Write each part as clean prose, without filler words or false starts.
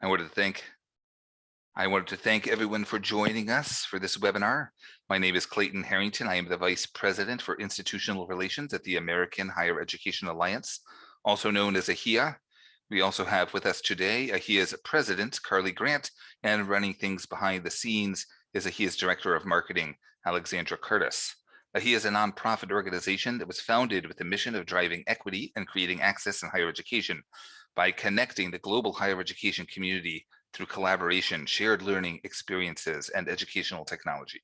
I wanted to thank everyone for joining us for this webinar. My name is Clayton Harrington. I am the Vice President for Institutional Relations at the American Higher Education Alliance, also known as AHEA. We also have with us today AHEA's President, Carly Grant, and running things behind the scenes is AHEA's Director of Marketing, Alexandra Curtis. AHEA is a nonprofit organization that was founded with the mission of driving equity and creating access in higher education by connecting the global higher education community through collaboration, shared learning experiences, and educational technology.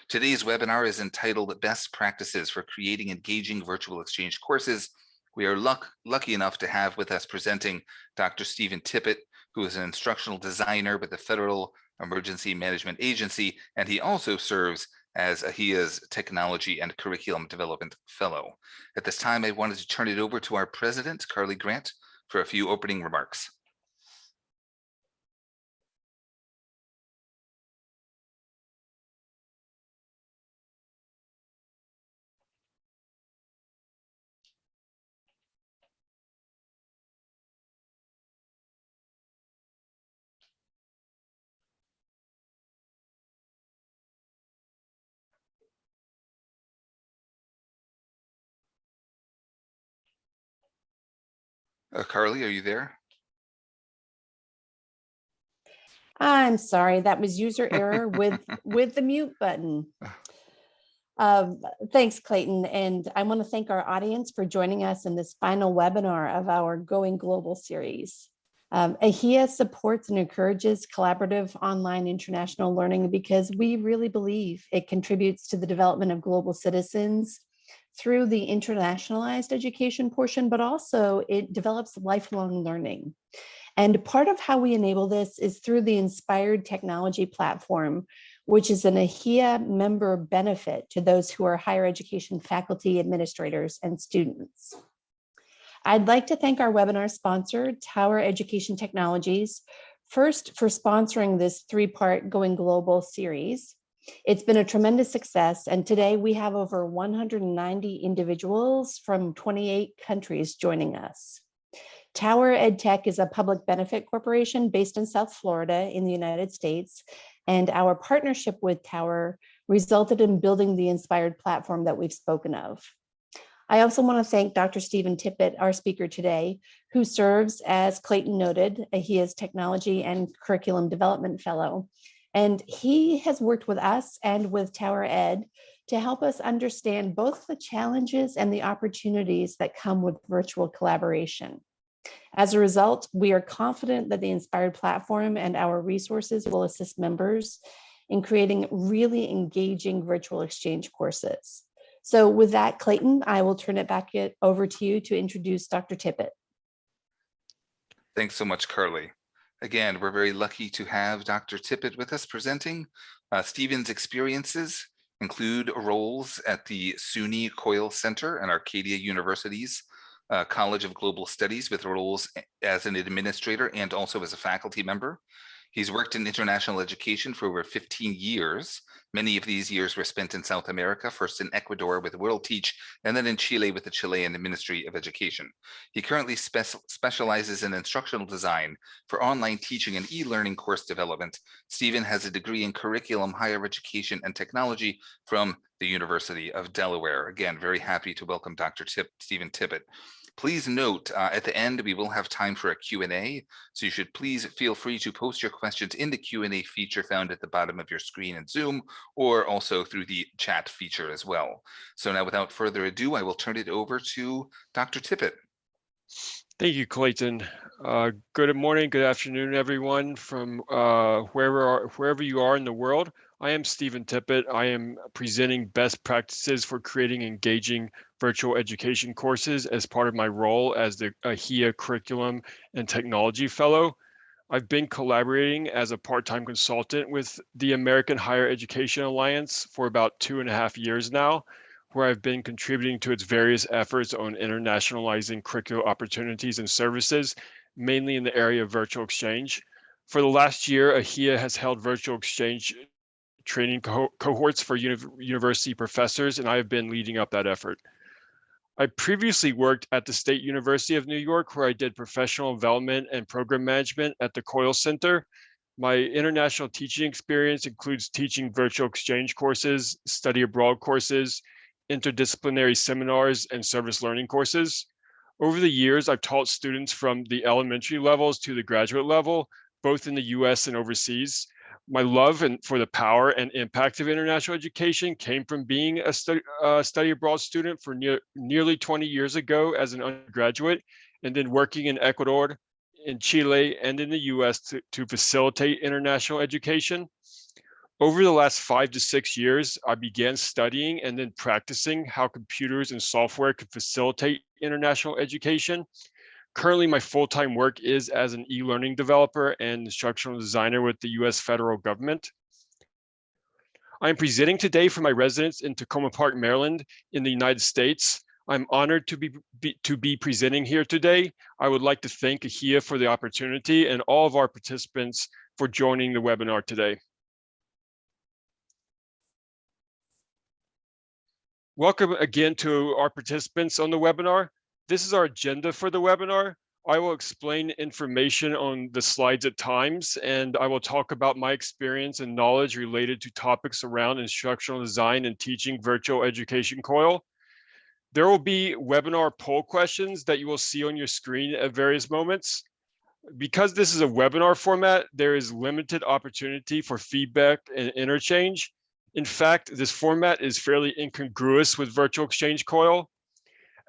Today's webinar is entitled Best Practices for Creating Engaging Virtual Exchange Courses. We are lucky enough to have with us presenting Dr. Stephen Tippett, who is an instructional designer with the Federal Emergency Management Agency, and he also serves as AHEA's Technology and Curriculum Development Fellow. At this time, I wanted to turn it over to our president, Carly Grant, for a few opening remarks. Carly, are you there? I'm sorry, that was user error with the mute button. Thanks, Clayton. And I want to thank our audience for joining us in this final webinar of our Going Global series. AHEA supports and encourages collaborative online international learning because we really believe it contributes to the development of global citizens through the internationalized education portion, but also it develops lifelong learning. And part of how we enable this is through the Inspired Technology Platform, which is an AHEA member benefit to those who are higher education faculty, administrators, and students. I'd like to thank our webinar sponsor, Tower Education Technologies, first for sponsoring this three-part Going Global series. It's been a tremendous success, and today we have over 190 individuals from 28 countries joining us. Tower EdTech is a public benefit corporation based in South Florida in the United States, and our partnership with Tower resulted in building the Inspired platform that we've spoken of. I also want to thank Dr. Stephen Tippett, our speaker today, who serves, as Clayton noted, AHEA's Technology and Curriculum Development Fellow. And he has worked with us and with Tower Ed to help us understand both the challenges and the opportunities that come with virtual collaboration. As a result, we are confident that the Inspired platform and our resources will assist members in creating really engaging virtual exchange courses. So with that, Clayton, I will turn it back over to you to introduce Dr. Tippett. Thanks so much, Carly. Again, we're very lucky to have Dr. Tippett with us presenting. Stephen's experiences include roles at the SUNY Coil Center and Arcadia University's College of Global Studies, with roles as an administrator and also as a faculty member. He's worked in international education for over 15 years. Many of these years were spent in South America, first in Ecuador with World Teach, and then in Chile with the Chilean Ministry of Education. He currently specializes in instructional design for online teaching and e-learning course development. Stephen has a degree in curriculum, higher education, and technology from the University of Delaware. Again, very happy to welcome Dr. Stephen Tippett. Please note, at the end, we will have time for a Q&A, so you should please feel free to post your questions in the Q&A feature found at the bottom of your screen in Zoom, or also through the chat feature as well. So now, without further ado, I will turn it over to Dr. Tippett. Thank you, Clayton. Good morning, good afternoon, everyone from wherever you are in the world. I am Stephen Tippett. I am presenting best practices for creating engaging virtual education courses as part of my role as the AHEA Curriculum and Technology Fellow. I've been collaborating as a part-time consultant with the American Higher Education Alliance for about 2.5 years now, where I've been contributing to its various efforts on internationalizing curricular opportunities and services, mainly in the area of virtual exchange. For the last year, AHEA has held virtual exchange training cohorts for university professors, and I have been leading up that effort. I previously worked at the State University of New York, where I did professional development and program management at the Coil Center. My international teaching experience includes teaching virtual exchange courses, study abroad courses, interdisciplinary seminars, and service learning courses. Over the years, I've taught students from the elementary levels to the graduate level, both in the US and overseas. My love for the power and impact of international education came from being a study abroad student for nearly 20 years ago as an undergraduate, and then working in Ecuador, in Chile, and in the US to facilitate international education. Over the last 5 to 6 years, I began studying and then practicing how computers and software could facilitate international education. Currently, my full-time work is as an e-learning developer and instructional designer with the US federal government. I'm presenting today from my residence in Tacoma Park, Maryland, in the United States. I'm honored to be presenting here today. I would like to thank AHEA for the opportunity and all of our participants for joining the webinar today. Welcome again to our participants on the webinar. This is our agenda for the webinar. I will explain information on the slides at times, and I will talk about my experience and knowledge related to topics around instructional design and teaching virtual education Coil. There will be webinar poll questions that you will see on your screen at various moments. Because this is a webinar format, there is limited opportunity for feedback and interchange. In fact, this format is fairly incongruous with virtual exchange Coil.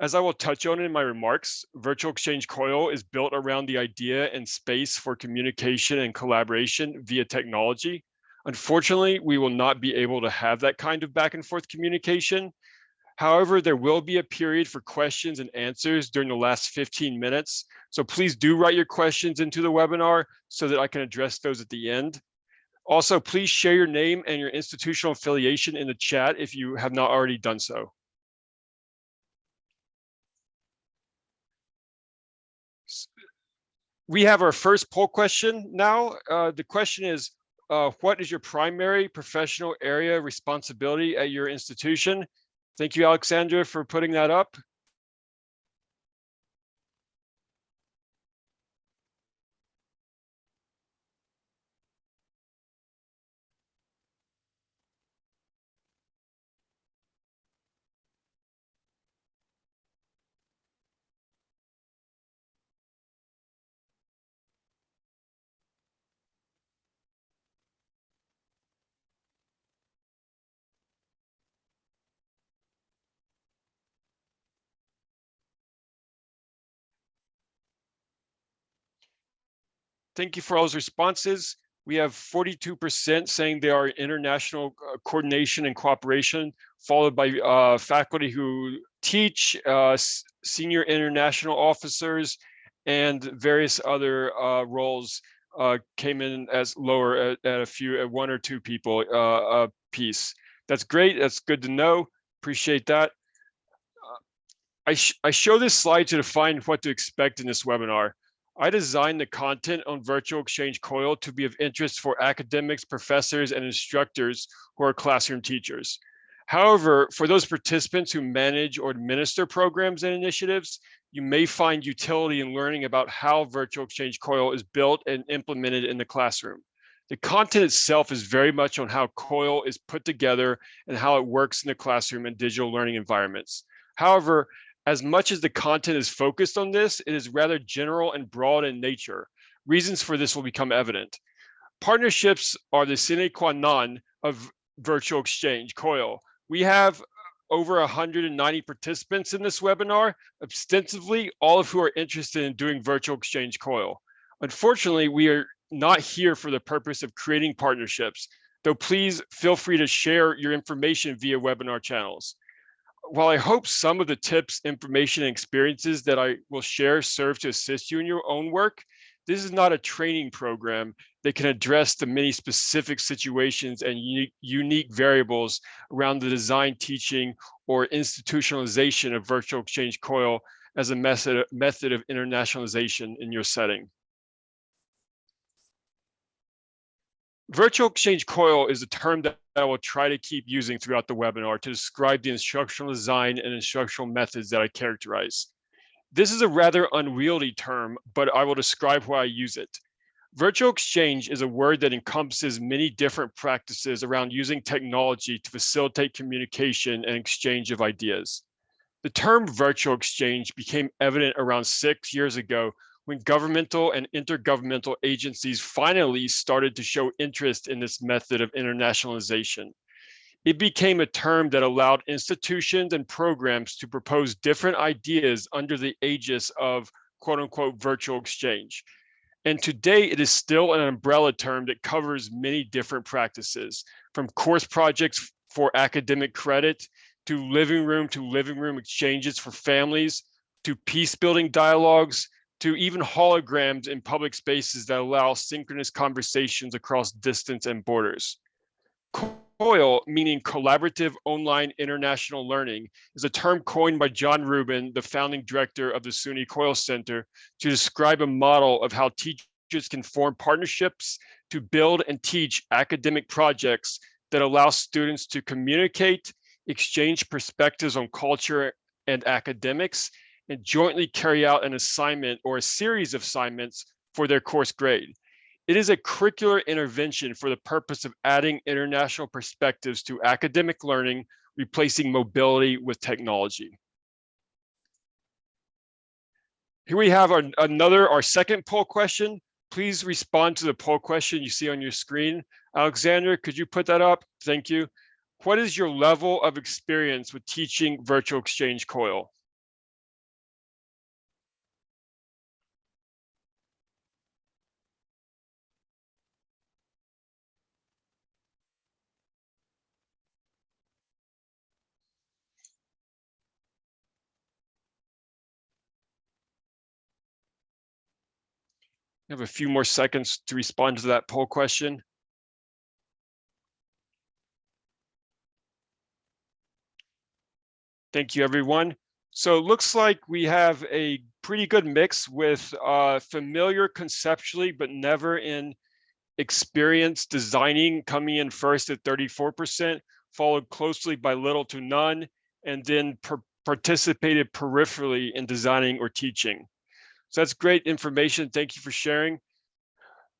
As I will touch on in my remarks, virtual exchange Coil is built around the idea and space for communication and collaboration via technology. Unfortunately, we will not be able to have that kind of back and forth communication. However, there will be a period for questions and answers during the last 15 minutes. So please do write your questions into the webinar so that I can address those at the end. Also, please share your name and your institutional affiliation in the chat if you have not already done so. We have our first poll question now. The question is, what is your primary professional area of responsibility at your institution? Thank you, Alexandra, for putting that up. Thank you for all those responses. We have 42% saying they are international coordination and cooperation, followed by faculty who teach, senior international officers, and various other roles came in as lower at 1 or 2 people a piece. That's great. That's good to know. Appreciate that. I show this slide to define what to expect in this webinar. I designed the content on virtual exchange Coil to be of interest for academics, professors, and instructors who are classroom teachers. However, for those participants who manage or administer programs and initiatives, you may find utility in learning about how virtual exchange Coil is built and implemented in the classroom. The content itself is very much on how Coil is put together and how it works in the classroom and digital learning environments. However, as much as the content is focused on this, it is rather general and broad in nature. Reasons for this will become evident. Partnerships are the sine qua non of virtual exchange Coil. We have over 190 participants in this webinar, ostensibly all of who are interested in doing virtual exchange Coil. Unfortunately, we are not here for the purpose of creating partnerships, though please feel free to share your information via webinar channels. While I hope some of the tips, information, and experiences that I will share serve to assist you in your own work, this is not a training program that can address the many specific situations and unique variables around the design, teaching, or institutionalization of virtual exchange Coil as a method of internationalization in your setting. Virtual exchange Coil is a term that I will try to keep using throughout the webinar to describe the instructional design and instructional methods that I characterize. This is a rather unwieldy term, but I will describe why I use it. Virtual exchange is a word that encompasses many different practices around using technology to facilitate communication and exchange of ideas. The term virtual exchange became evident around 6 years ago when governmental and intergovernmental agencies finally started to show interest in this method of internationalization. It became a term that allowed institutions and programs to propose different ideas under the aegis of quote unquote virtual exchange. And today it is still an umbrella term that covers many different practices, from course projects for academic credit, to living room exchanges for families, to peace building dialogues, to even holograms in public spaces that allow synchronous conversations across distance and borders. Coil, meaning collaborative online international learning, is a term coined by John Rubin, the founding director of the SUNY Coil Center, to describe a model of how teachers can form partnerships to build and teach academic projects that allow students to communicate, exchange perspectives on culture and academics, and jointly carry out an assignment or a series of assignments for their course grade. It is a curricular intervention for the purpose of adding international perspectives to academic learning, replacing mobility with technology. Here we have our second poll question. Please respond to the poll question you see on your screen. Alexandra, could you put that up? Thank you. What is your level of experience with teaching virtual exchange Coil? I have a few more seconds to respond to that poll question. Thank you, everyone. So it looks like we have a pretty good mix with familiar conceptually, but never in experience designing coming in first at 34%, followed closely by little to none, and then participated peripherally in designing or teaching. So that's great information. Thank you for sharing.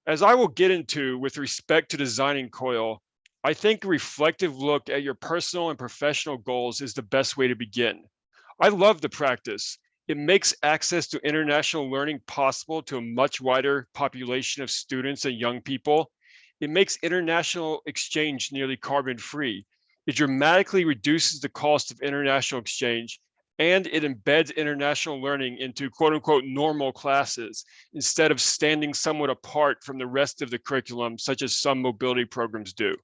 As I will get into with respect to designing Coil, I think a reflective look at your personal and professional goals is the best way to begin. I love the practice. It makes access to international learning possible to a much wider population of students and young people. It makes international exchange nearly carbon-free. It dramatically reduces the cost of international exchange, and it embeds international learning into quote unquote normal classes instead of standing somewhat apart from the rest of the curriculum, such as some mobility programs do.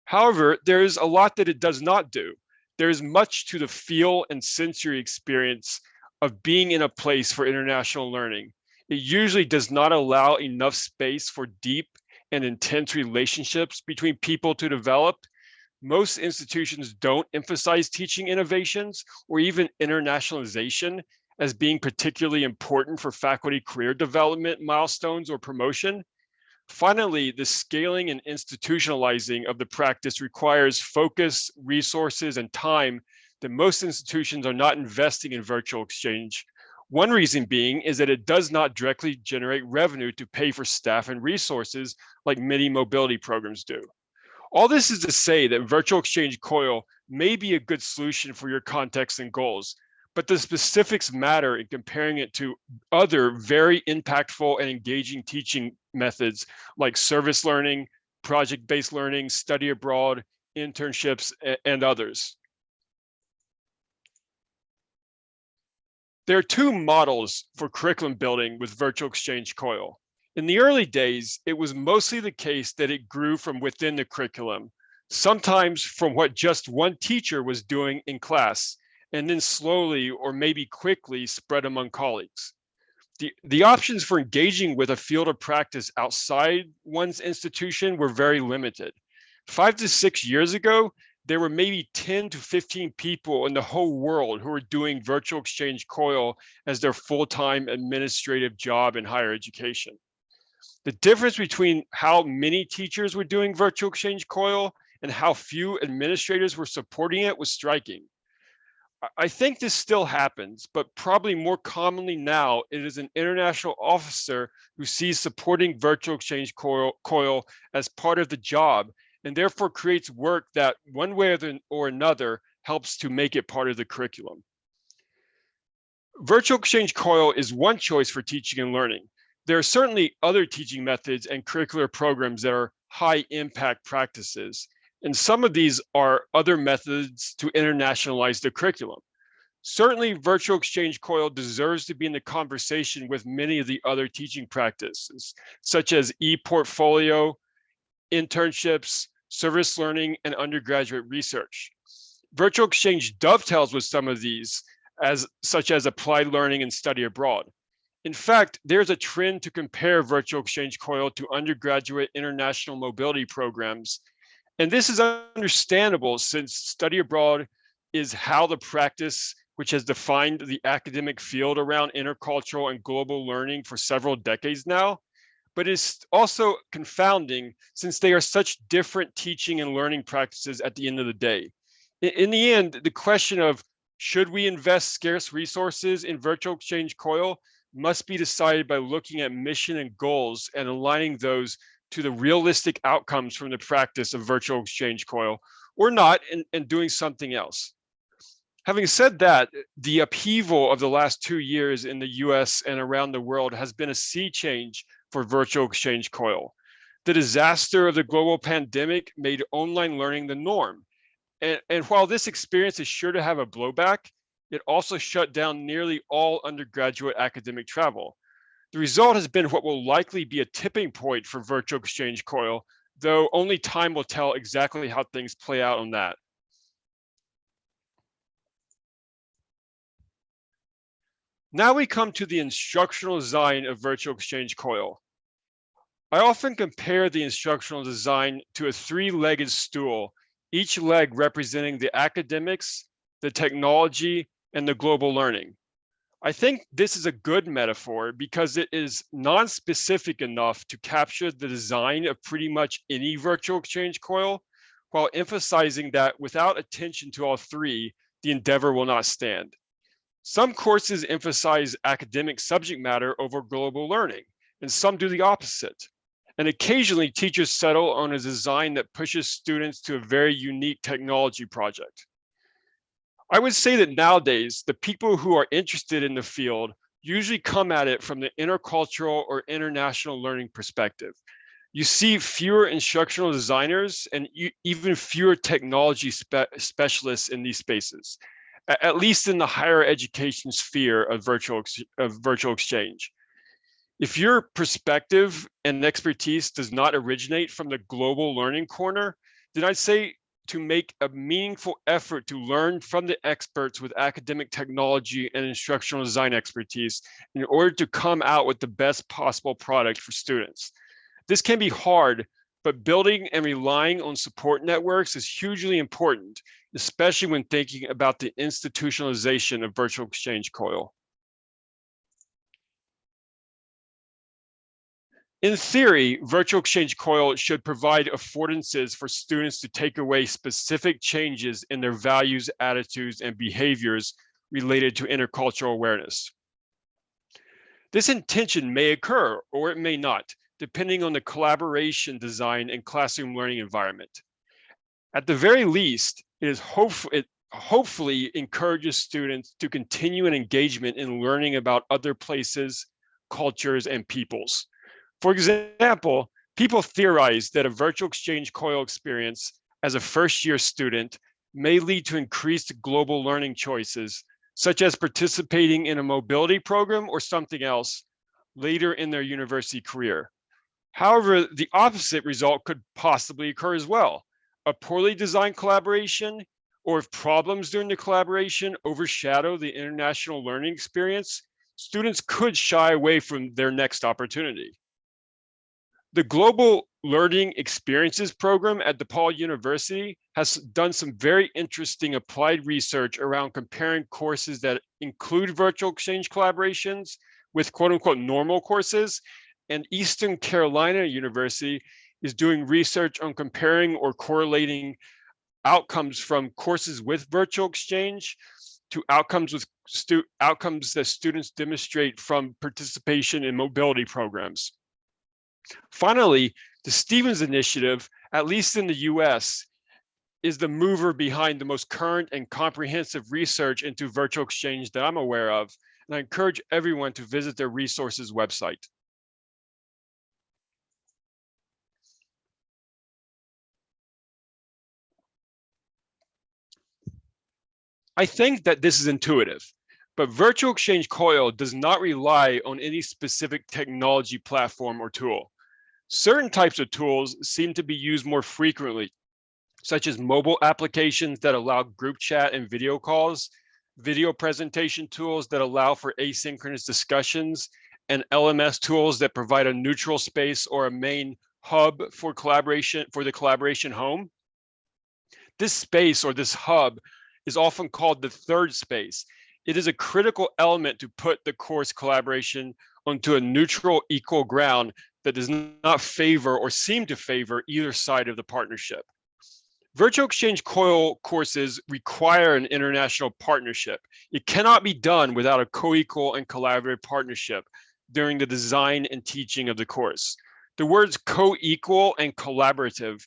However, there is a lot that it does not do. There is much to the feel and sensory experience of being in a place for international learning. It usually does not allow enough space for deep and intense relationships between people to develop. Most institutions don't emphasize teaching innovations or even internationalization as being particularly important for faculty career development milestones or promotion. Finally, the scaling and institutionalizing of the practice requires focus, resources, and time that most institutions are not investing in virtual exchange. One reason being is that it does not directly generate revenue to pay for staff and resources like many mobility programs do. All this is to say that virtual exchange Coil may be a good solution for your context and goals, but the specifics matter in comparing it to other very impactful and engaging teaching methods like service learning, project-based learning, study abroad, internships, and others. There are two models for curriculum building with virtual exchange Coil. In the early days, it was mostly the case that it grew from within the curriculum, sometimes from what just one teacher was doing in class, and then slowly or maybe quickly spread among colleagues. The options for engaging with a field of practice outside one's institution were very limited. 5 to 6 years ago, there were maybe 10 to 15 people in the whole world who were doing virtual exchange Coil as their full-time administrative job in higher education. The difference between how many teachers were doing virtual exchange COIL and how few administrators were supporting it was striking. I think this still happens, but probably more commonly now, it is an international officer who sees supporting virtual exchange COIL as part of the job, and therefore creates work that one way or another helps to make it part of the curriculum. Virtual exchange COIL is one choice for teaching and learning. There are certainly other teaching methods and curricular programs that are high impact practices. And some of these are other methods to internationalize the curriculum. Certainly, virtual exchange COIL deserves to be in the conversation with many of the other teaching practices, such as e-portfolio, internships, service learning, and undergraduate research. Virtual exchange dovetails with some of these, such as applied learning and study abroad. In fact, there's a trend to compare virtual exchange COIL to undergraduate international mobility programs. And this is understandable since study abroad is how the practice, which has defined the academic field around intercultural and global learning for several decades now, but it's also confounding since they are such different teaching and learning practices at the end of the day. In the end, the question of should we invest scarce resources in virtual exchange COIL must be decided by looking at mission and goals and aligning those to the realistic outcomes from the practice of virtual exchange COIL, or not, and doing something else. Having said that, the upheaval of the last 2 years in the US and around the world has been a sea change for virtual exchange COIL. The disaster of the global pandemic made online learning the norm. And while this experience is sure to have a blowback, it also shut down nearly all undergraduate academic travel. The result has been what will likely be a tipping point for virtual exchange COIL, though only time will tell exactly how things play out on that. Now we come to the instructional design of virtual exchange COIL. I often compare the instructional design to a three-legged stool, each leg representing the academics, the technology, and the global learning. I think this is a good metaphor because it is non-specific enough to capture the design of pretty much any virtual exchange COIL, while emphasizing that without attention to all three, the endeavor will not stand. Some courses emphasize academic subject matter over global learning, and some do the opposite. And occasionally teachers settle on a design that pushes students to a very unique technology project. I would say that nowadays, the people who are interested in the field usually come at it from the intercultural or international learning perspective. You see fewer instructional designers and even fewer technology specialists in these spaces, at least in the higher education sphere of virtual exchange. If your perspective and expertise does not originate from the global learning corner, then I'd say to make a meaningful effort to learn from the experts with academic technology and instructional design expertise in order to come out with the best possible product for students. This can be hard, but building and relying on support networks is hugely important, especially when thinking about the institutionalization of virtual exchange COIL. In theory, virtual exchange COIL should provide affordances for students to take away specific changes in their values, attitudes, and behaviors related to intercultural awareness. This intention may occur or it may not, depending on the collaboration design and classroom learning environment. At the very least, it hopefully encourages students to continue an engagement in learning about other places, cultures, and peoples. For example, people theorize that a virtual exchange COIL experience as a first-year student may lead to increased global learning choices, such as participating in a mobility program or something else later in their university career. However, the opposite result could possibly occur as well. A poorly designed collaboration, or if problems during the collaboration overshadow the international learning experience, students could shy away from their next opportunity. The Global Learning Experiences program at DePaul University has done some very interesting applied research around comparing courses that include virtual exchange collaborations with quote unquote normal courses and Eastern Carolina University is doing research on comparing or correlating outcomes from courses with virtual exchange to outcomes that students demonstrate from participation in mobility programs. Finally, the Stevens Initiative, at least in the US, is the mover behind the most current and comprehensive research into virtual exchange that I'm aware of, and I encourage everyone to visit their resources website. I think that this is intuitive, but virtual exchange Coil does not rely on any specific technology platform or tool. Certain types of tools seem to be used more frequently, such as mobile applications that allow group chat and video calls, video presentation tools that allow for asynchronous discussions, and LMS tools that provide a neutral space or a main hub for collaboration, for the collaboration home. This space or this hub is often called the third space. It is a critical element to put the course collaboration onto a neutral, equal ground that does not favor or seem to favor either side of the partnership. Virtual exchange Coil courses require an international partnership. It cannot be done without a co-equal and collaborative partnership during the design and teaching of the course. The words co-equal and collaborative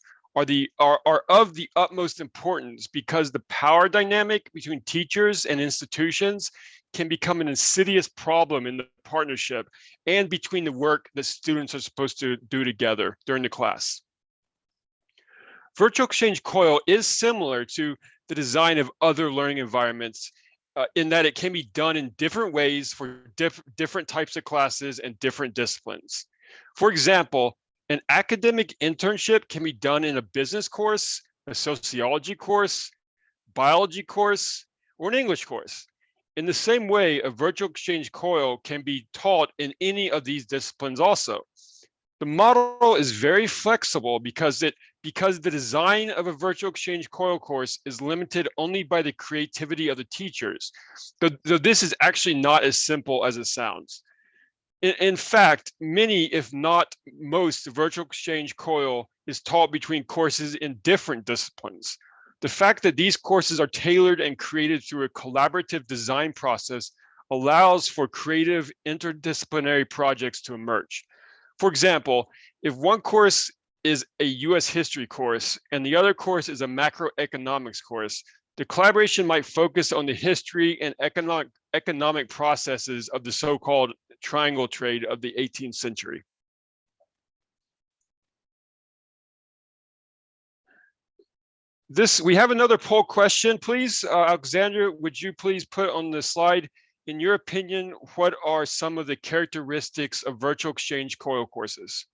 are of the utmost importance because the power dynamic between teachers and institutions can become an insidious problem in the partnership and between the work that students are supposed to do together during the class. Virtual exchange Coil is similar to the design of other learning environments in that it can be done in different ways for different types of classes and different disciplines. For example, an academic internship can be done in a business course, a sociology course, biology course, or an English course. In the same way, a virtual exchange Coil can be taught in any of these disciplines also. The model is very flexible because the design of a virtual exchange Coil course is limited only by the creativity of the teachers. Though this is actually not as simple as it sounds. In fact, many, if not most, virtual exchange Coil is taught between courses in different disciplines. The fact that these courses are tailored and created through a collaborative design process allows for creative interdisciplinary projects to emerge. For example, if one course is a US history course and the other course is a macroeconomics course, the collaboration might focus on the history and economic processes of the so-called triangle trade of the 18th century. We have another poll question, please. Alexandra, would you please put on the slide, in your opinion, what are some of the characteristics of virtual exchange Coil courses?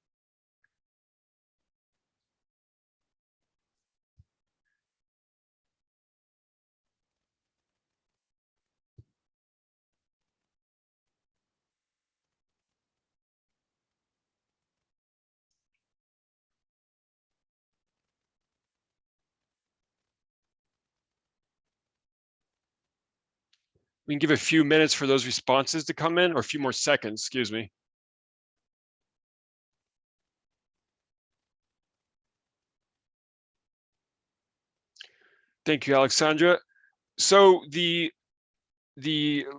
We can give a few minutes for those responses to come in, or a few more seconds, excuse me. Thank you, Alexandra. So the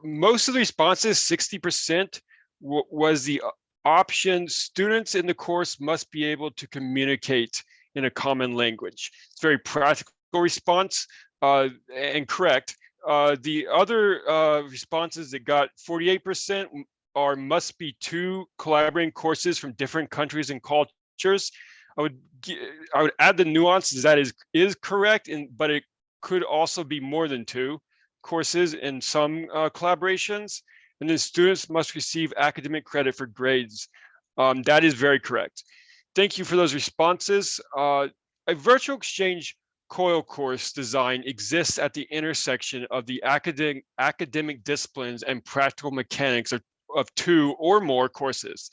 most of the responses, 60%, was the option students in the course must be able to communicate in a common language. It's a very practical response and correct. The other responses that got 48% are must be two collaborating courses from different countries and cultures. I would add the nuances that is correct, but it could also be more than two courses in some collaborations, and then students must receive academic credit for grades. That is very correct. Thank you for those responses. A virtual exchange Coil course design exists at the intersection of the academic disciplines and practical mechanics of two or more courses.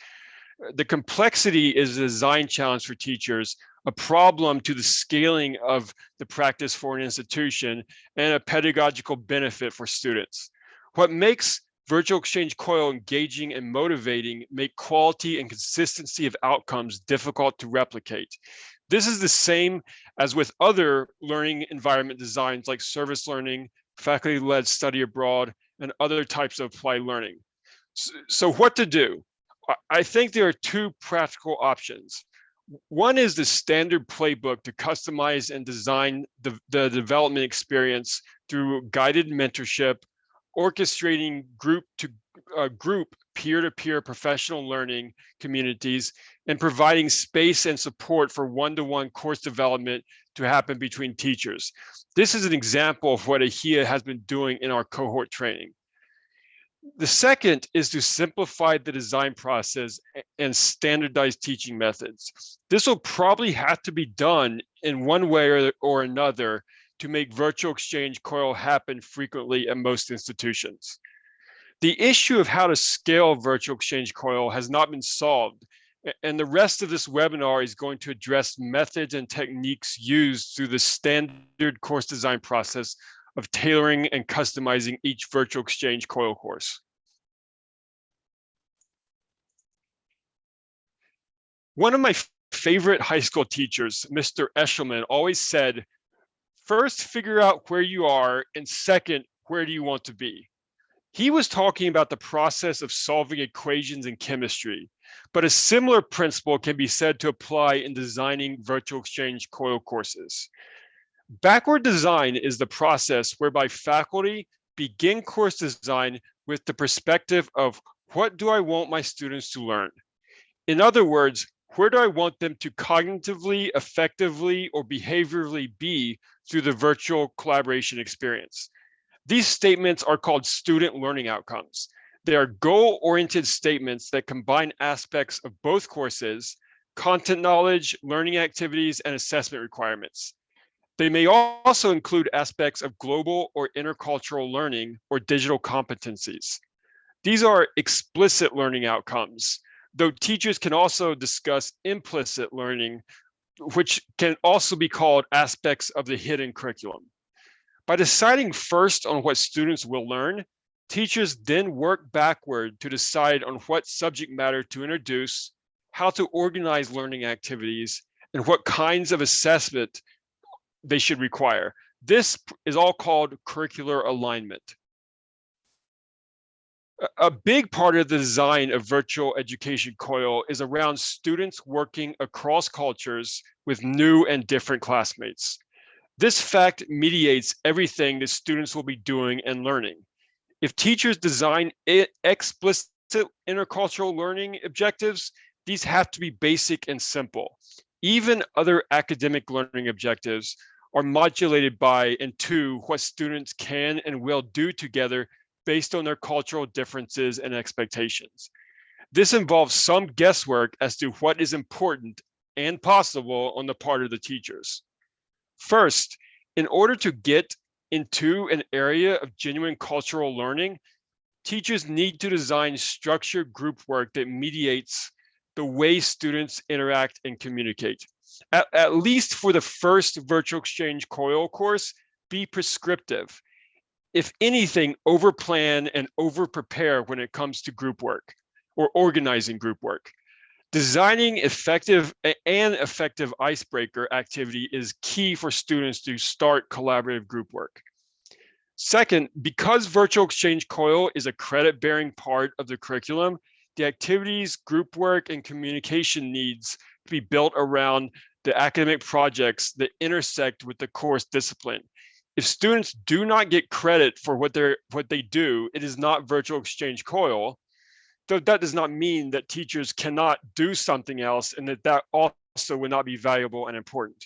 The complexity is a design challenge for teachers, a problem to the scaling of the practice for an institution, and a pedagogical benefit for students. What makes virtual exchange Coil engaging and motivating make quality and consistency of outcomes difficult to replicate. This is the same as with other learning environment designs like service learning, faculty-led study abroad, and other types of applied learning. So what to do? I think there are two practical options. One is the standard playbook to customize and design the development experience through guided mentorship, orchestrating group peer-to-peer professional learning communities, and providing space and support for one-to-one course development to happen between teachers. This is an example of what AHEA has been doing in our cohort training. The second is to simplify the design process and standardize teaching methods. This will probably have to be done in one way or another to make virtual exchange Coil happen frequently at most institutions. The issue of how to scale virtual exchange Coil has not been solved, and the rest of this webinar is going to address methods and techniques used through the standard course design process of tailoring and customizing each virtual exchange Coil course. One of my favorite high school teachers, Mr. Eshelman, always said, first, figure out where you are, and second, where do you want to be? He was talking about the process of solving equations in chemistry, but a similar principle can be said to apply in designing virtual exchange Coil courses. Backward design is the process whereby faculty begin course design with the perspective of what do I want my students to learn? In other words, where do I want them to cognitively, effectively, or behaviorally be through the virtual collaboration experience? These statements are called student learning outcomes. They are goal-oriented statements that combine aspects of both courses, content knowledge, learning activities, and assessment requirements. They may also include aspects of global or intercultural learning or digital competencies. These are explicit learning outcomes, though teachers can also discuss implicit learning, which can also be called aspects of the hidden curriculum. By deciding first on what students will learn, teachers then work backward to decide on what subject matter to introduce, how to organize learning activities, and what kinds of assessment they should require. This is all called curricular alignment. A big part of the design of virtual education Coil is around students working across cultures with new and different classmates. This fact mediates everything that students will be doing and learning. If teachers design explicit intercultural learning objectives, these have to be basic and simple. Even other academic learning objectives are modulated by and to what students can and will do together based on their cultural differences and expectations. This involves some guesswork as to what is important and possible on the part of the teachers. First, in order to get into an area of genuine cultural learning, teachers need to design structured group work that mediates the way students interact and communicate. At least for the first virtual exchange Coil course, be prescriptive. If anything, overplan and overprepare when it comes to group work or organizing group work. Designing effective icebreaker activity is key for students to start collaborative group work. Second, because virtual exchange Coil is a credit-bearing part of the curriculum, the activities, group work, and communication needs to be built around the academic projects that intersect with the course discipline. If students do not get credit for what they do, it is not virtual exchange Coil. Though that does not mean that teachers cannot do something else and that also would not be valuable and important.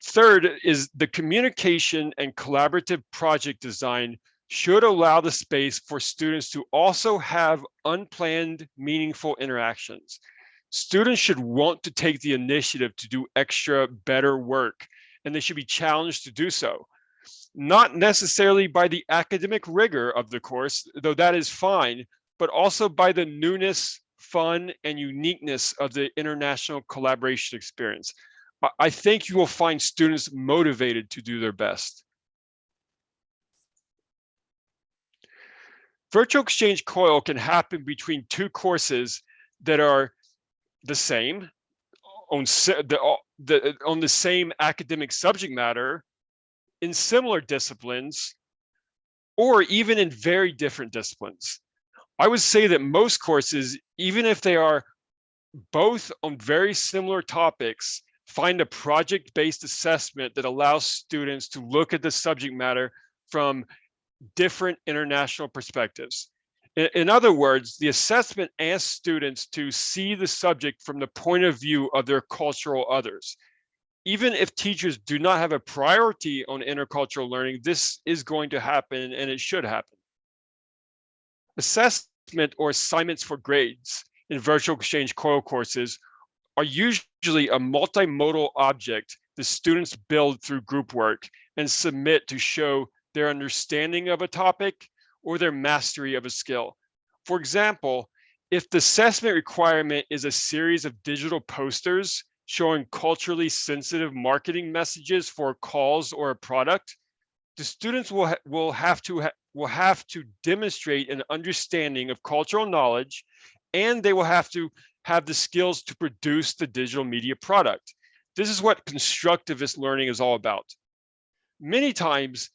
Third is the communication and collaborative project design should allow the space for students to also have unplanned, meaningful interactions. Students should want to take the initiative to do extra, better work, and they should be challenged to do so. Not necessarily by the academic rigor of the course, though that is fine, but also by the newness, fun, and uniqueness of the international collaboration experience. I think you will find students motivated to do their best. Virtual exchange Coil can happen between two courses that are the same, on the same academic subject matter, in similar disciplines, or even in very different disciplines. I would say that most courses, even if they are both on very similar topics, find a project-based assessment that allows students to look at the subject matter from different international perspectives. In other words, the assessment asks students to see the subject from the point of view of their cultural others. Even if teachers do not have a priority on intercultural learning, this is going to happen and it should happen. Assessment or assignments for grades in virtual exchange Coil courses are usually a multimodal object the students build through group work and submit to show their understanding of a topic or their mastery of a skill. For example, if the assessment requirement is a series of digital posters showing culturally sensitive marketing messages for a cause or a product, the students will have to demonstrate an understanding of cultural knowledge, and they will have to have the skills to produce the digital media product. This is what constructivist learning is all about. Many times,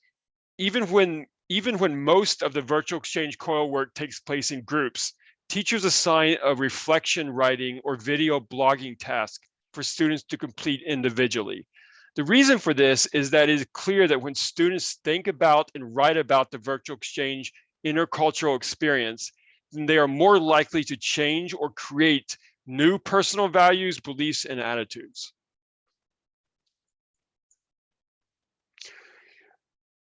even when most of the virtual exchange Coil work takes place in groups, teachers assign a reflection writing or video blogging task for students to complete individually. The reason for this is that it is clear that when students think about and write about the virtual exchange intercultural experience, then they are more likely to change or create new personal values, beliefs, and attitudes.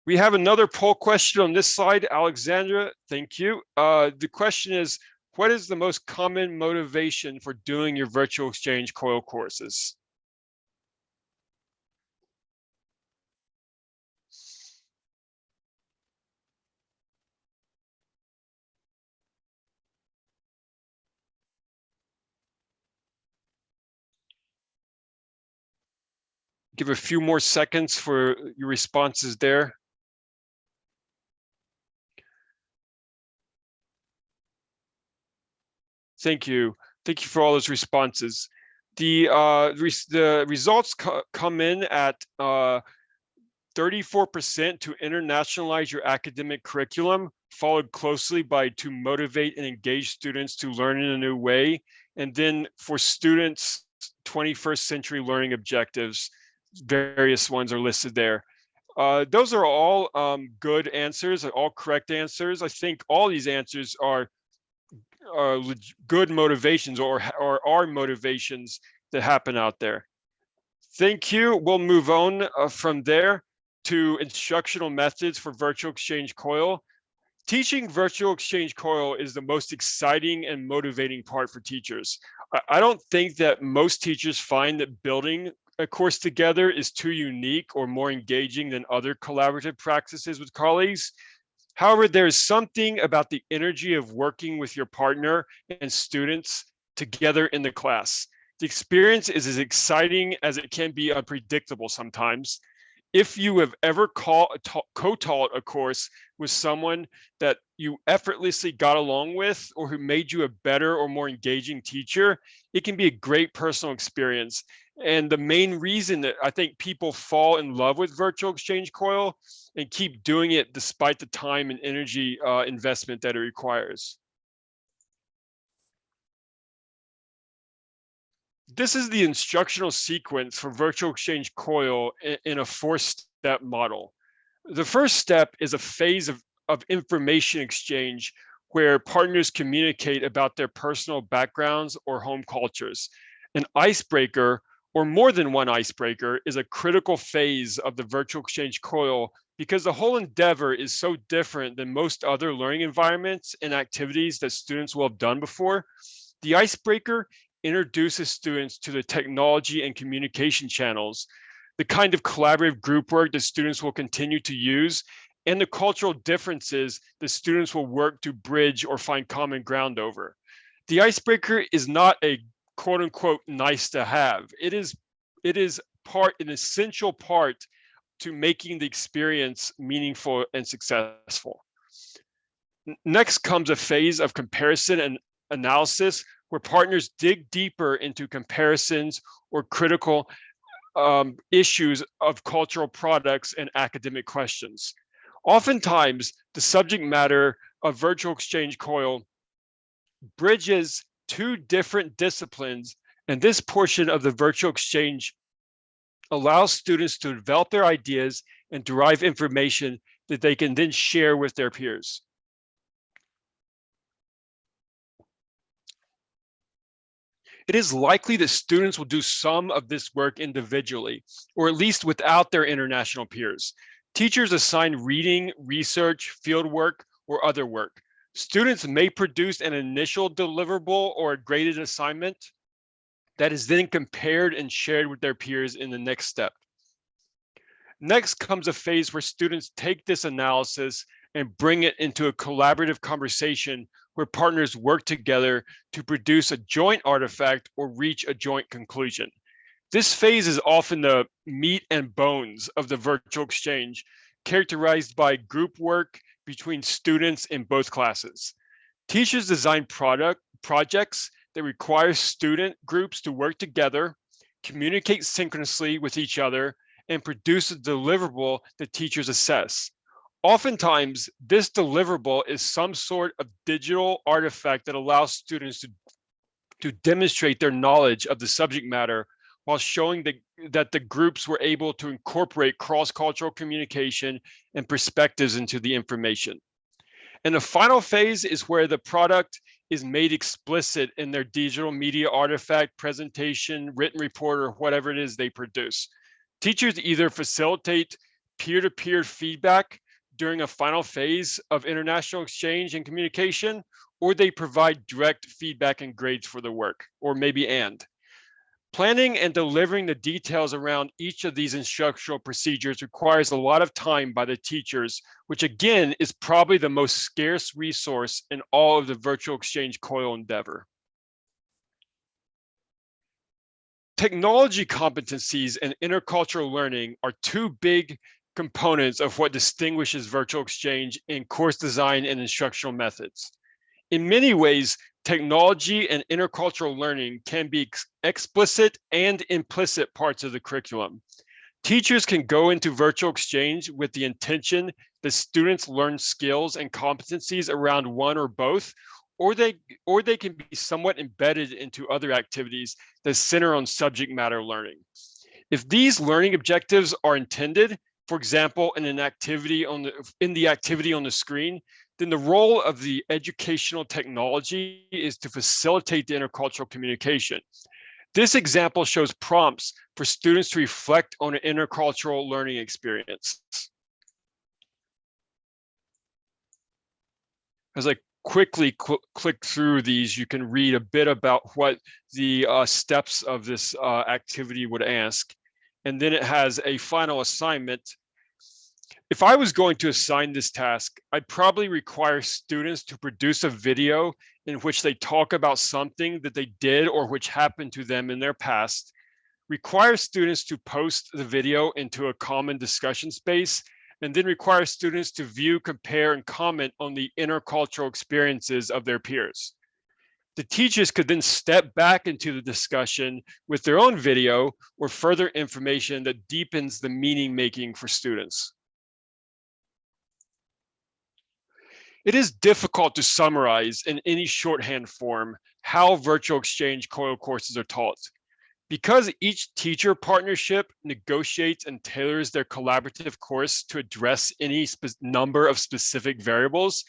We have another poll question on this slide. Alexandra, thank you. The question is, what is the most common motivation for doing your virtual exchange Coil courses? Give a few more seconds for your responses there. Thank you. Thank you for all those responses. The results come in at 34% to internationalize your academic curriculum, followed closely by to motivate and engage students to learn in a new way. And then for students, 21st century learning objectives, various ones are listed there. Those are all good answers, all correct answers. I think all these answers are good motivations or are motivations that happen out there. Thank you. We'll move on from there to instructional methods for virtual exchange Coil. Teaching virtual exchange Coil is the most exciting and motivating part for teachers. I don't think that most teachers find that building a course together is too unique or more engaging than other collaborative practices with colleagues. However, there is something about the energy of working with your partner and students together in the class. The experience is as exciting as it can be unpredictable sometimes. If you have ever co-taught a course with someone that you effortlessly got along with or who made you a better or more engaging teacher, it can be a great personal experience. And the main reason that I think people fall in love with virtual exchange Coil and keep doing it despite the time and energy investment that it requires. This is the instructional sequence for virtual exchange Coil in a 4-step model. The first step is a phase of information exchange where partners communicate about their personal backgrounds or home cultures. An icebreaker, or more than one icebreaker, is a critical phase of the virtual exchange Coil because the whole endeavor is so different than most other learning environments and activities that students will have done before. The icebreaker introduces students to the technology and communication channels, the kind of collaborative group work that students will continue to use, and the cultural differences that students will work to bridge or find common ground over. The icebreaker is not a quote unquote nice to have. It is an essential part to making the experience meaningful and successful. Next comes a phase of comparison and analysis where partners dig deeper into comparisons or critical issues of cultural products and academic questions. Oftentimes, the subject matter of virtual exchange Coil bridges two different disciplines, and this portion of the virtual exchange allows students to develop their ideas and derive information that they can then share with their peers. It is likely that students will do some of this work individually, or at least without their international peers. Teachers assign reading, research, fieldwork, or other work. Students may produce an initial deliverable or a graded assignment that is then compared and shared with their peers in the next step. Next comes a phase where students take this analysis and bring it into a collaborative conversation where partners work together to produce a joint artifact or reach a joint conclusion. This phase is often the meat and bones of the virtual exchange, characterized by group work between students in both classes. Teachers design projects that require student groups to work together, communicate synchronously with each other, and produce a deliverable that teachers assess. Oftentimes, this deliverable is some sort of digital artifact that allows students to demonstrate their knowledge of the subject matter while showing that the groups were able to incorporate cross-cultural communication and perspectives into the information. And the final phase is where the product is made explicit in their digital media artifact, presentation, written report, or whatever it is they produce. Teachers either facilitate peer-to-peer feedback during a final phase of international exchange and communication, or they provide direct feedback and grades for the work, or maybe and. Planning and delivering the details around each of these instructional procedures requires a lot of time by the teachers, which again is probably the most scarce resource in all of the virtual exchange Coil endeavor. Technology competencies and intercultural learning are two big components of what distinguishes virtual exchange in course design and instructional methods. In many ways, technology and intercultural learning can be explicit and implicit parts of the curriculum. Teachers can go into virtual exchange with the intention that students learn skills and competencies around one or both, or they can be somewhat embedded into other activities that center on subject matter learning. If these learning objectives are intended, for example, in the activity on the screen, then the role of the educational technology is to facilitate the intercultural communication. This example shows prompts for students to reflect on an intercultural learning experience. As I quickly click through these, you can read a bit about what the steps of this activity would ask. And then it has a final assignment. If I was going to assign this task, I'd probably require students to produce a video in which they talk about something that they did or which happened to them in their past, require students to post the video into a common discussion space, and then require students to view, compare, and comment on the intercultural experiences of their peers. The teachers could then step back into the discussion with their own video or further information that deepens the meaning making for students. It is difficult to summarize in any shorthand form how virtual exchange Coil courses are taught. Because each teacher partnership negotiates and tailors their collaborative course to address any number of specific variables,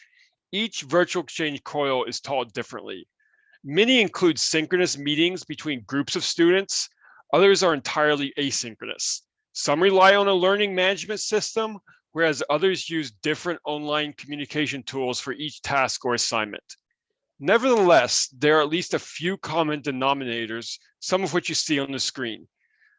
each virtual exchange Coil is taught differently. Many include synchronous meetings between groups of students. Others are entirely asynchronous. Some rely on a learning management system, whereas others use different online communication tools for each task or assignment. Nevertheless, there are at least a few common denominators, some of which you see on the screen.